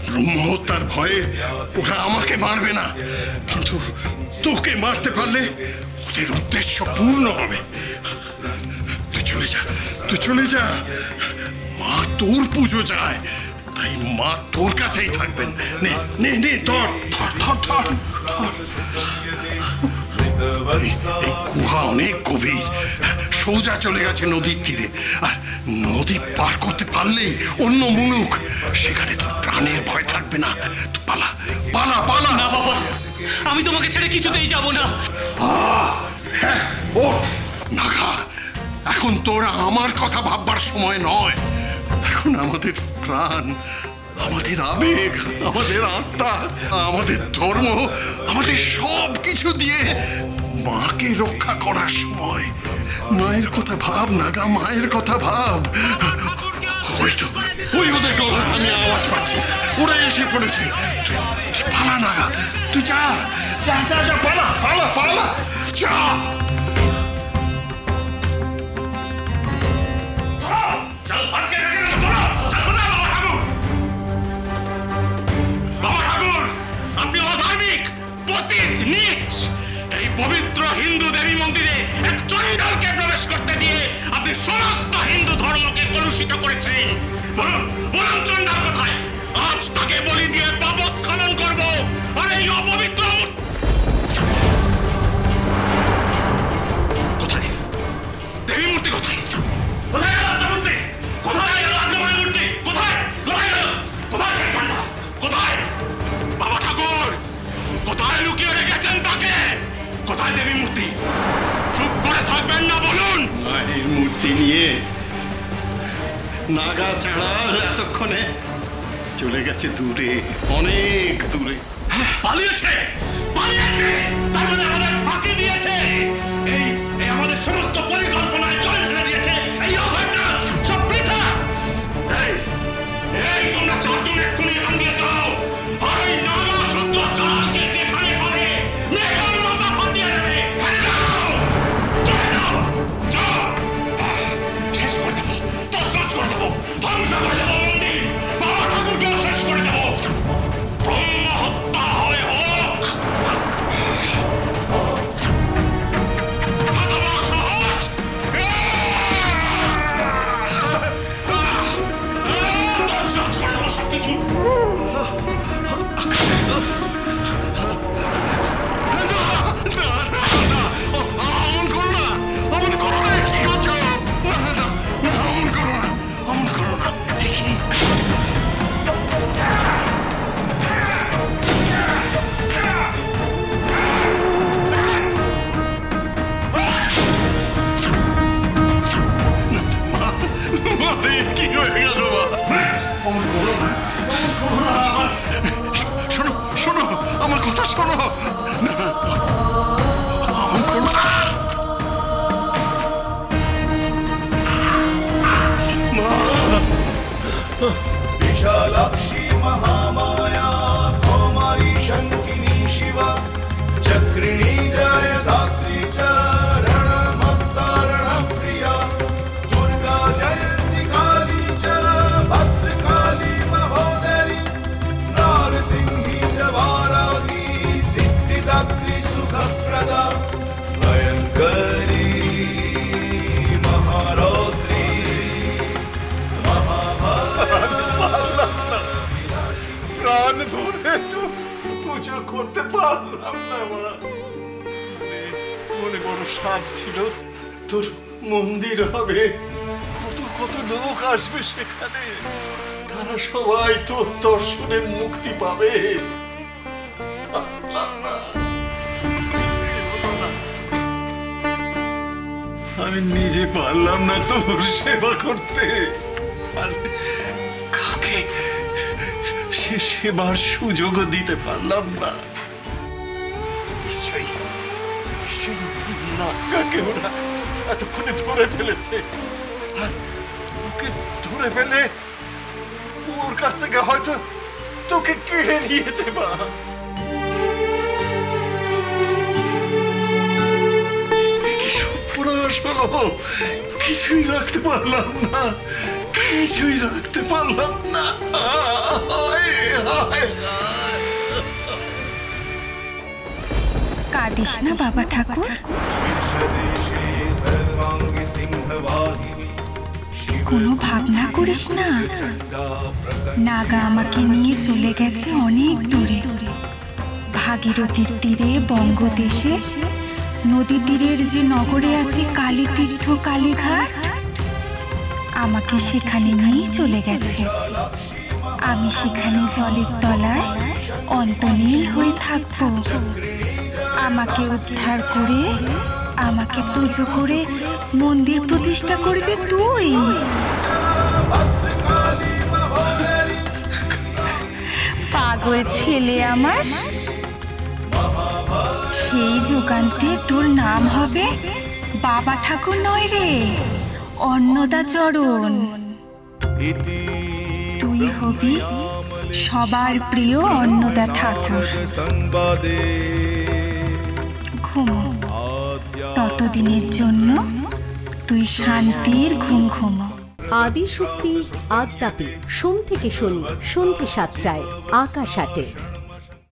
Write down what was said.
ব্রহ্মহত্যার ভয়ে ওরা আমাকে মারবে না, কিন্তু তোকে মারতে পারলে ওদের উদ্দেশ্য পূর্ণ হবে। তুই চলে যা। মা তোর পুজো যায়, তাই মা তোর কাছেই থাকবেন। নে নে নে, ধর ধর ধর ধর। এই গুহা অনেক গভীর, সোজা চলে গেছে নদীর তীরে। আর নদী পার করতে পারলেই অন্য মুলুক, সেখানে তোর প্রাণের ভয় থাকবে না। তুই পালা পালা পালা। না বাবা, আমি তোমাকে ছেড়ে কিছুতেই যাব না। হ্যাঁ ওঠ নাগা, এখন তোরা আমার কথা ভাববার সময় নয়। এখন আমাদের প্রাণ, আমাদের আবেগ, আমাদের আত্মা, আমাদের ধর্ম, আমাদের সব কিছু দিয়ে মাকে রক্ষা করার সময়। মায়ের কথা ভাব নাগা, মায়ের কথা ভাব। ওই ওদের গলার আমি আওয়াজ পাচ্ছি, ওরা এসে পড়েছে। তুই পালা নাগা, তুই যা যা যা যা, পালা পালা পালা, যা। আপনি অধার্মিক, পতিত, নীচ। এই পবিত্র হিন্দু দেবী মন্দিরে এক চণ্ডালকে প্রবেশ করতে দিয়ে আপনি সমস্ত হিন্দু ধর্মকে কলুষিত করেছেন। বলুন বলুন, চণ্ডাল কোথায়? আজ তাকে বলি দিয়ে পাপস্খলন করব। আর এই অপবিত্র কোথায়? দেবী মূর্তি কোথায়? কোথায় গেল মূর্তি? কোথায় গেল আদ্যময় মূর্তি? কোথায় কোথায় গেল? কোথায় সেই চণ্ডাল? কোথায় বাবা ঠাকুর? কোথায় লুকিয়ে রেখেছেন তাকে? কোথায় দেবী মূর্তি? চুপ করে থাকবেন না, বলুন। মায়ের মূর্তি নিয়ে নাগা চাড়াল এতক্ষণে চলে গেছে দূরে, অনেক দূরে। পালিয়েছে পালিয়েছে, তার মানে আমাদের ফাঁকি দিয়েছে। এই আমাদের সমস্ত পরিকল্পনায় জল ঢেলে দিয়েছে। এই অঘটনা সব বৃথা। এই তোমরা চারজন এক্ষুনি এখান দিয়ে যাও। আর এই নাগা শূদ্র চালালকে যেখানে পাবে মেঘের মাথা ফাটিয়ে দেবে। যাও চলে যাও, যাও। শেষ করে দেবো, তছনছ করে দেবো, ধ্বংস করে দেবো মন্দির। বাবা ঠাকুরকেও শেষ করে দেবো। ব্রহ্ম হত্যা হয় হোক। এত বড় সাহস! তছনছ করে দেবো সবকিছু। কি হয়ে গেল? শোনো শোনো, আমার কথা শোনো। विशालाक्षी महामाया कौमारी शंकिनी शिवा चक्रिणी जय धात्री च रणमत्ता रणप्रिया दुर्गा जयंती काली च भद्रकाली महोदरी नारसिंही च वाराही सिद्धिदात्री सुखप्रदा भयंकरी महारौद्री প্রাণ ভরে পুজো করতে পারলাম না মা। মনে বড় সাধ ছিল তোর মন্দির হবে, কত কত লোক আসবে সেখানে, তারা সবাই তোর দর্শনে মুক্তি পাবে। আমি নিজে পারলাম না তোর সেবা করতে, আর কাকে সে সেবার সুযোগও দিতে পারলাম না। নিশ্চয়ই নাগাকে ওরা এতক্ষণে ধরে ফেলেছে, আর ওকে ধরে ফেলে ওর কাছ থেকে হয়তো তোকে কেড়ে নিয়েছে। মা কিছুই রাখতে পারলাম না, কিছুই রাখতে পারলাম না। কাঁদিস না বাবা ঠাকুর, কোনো ভাবনা করিস না। নাগা আমাকে নিয়ে চলে গেছে অনেক দূরে, ভাগীরথীর তীরে বঙ্গদেশে, নদী তীরের যে নগরে আছে কালীতীর্থ কালীঘাট, আমাকে সেখানে নিয়ে চলে গেছে। আমি সেখানে জলের তলায় অন্তনীল হয়ে থাকবো। আমাকে উদ্ধার করে, আমাকে পুজো করে মন্দির প্রতিষ্ঠা করবে তুই। পাগল ছেলে আমার, সেই যুগান্তে তোর নাম হবে বাবা ঠাকুর নয় রে, অন্নদাচরণ। তুই হবি সবার প্রিয় অন্নদা ঠাকুর। ঘুমো, ততদিনের জন্য তুই শান্তির ঘুম ঘুমো। আদিশক্তি আদ্যাপি সোম থেকে শনি সন্ধ্যে ৭টায় আকাশ ৮-এ।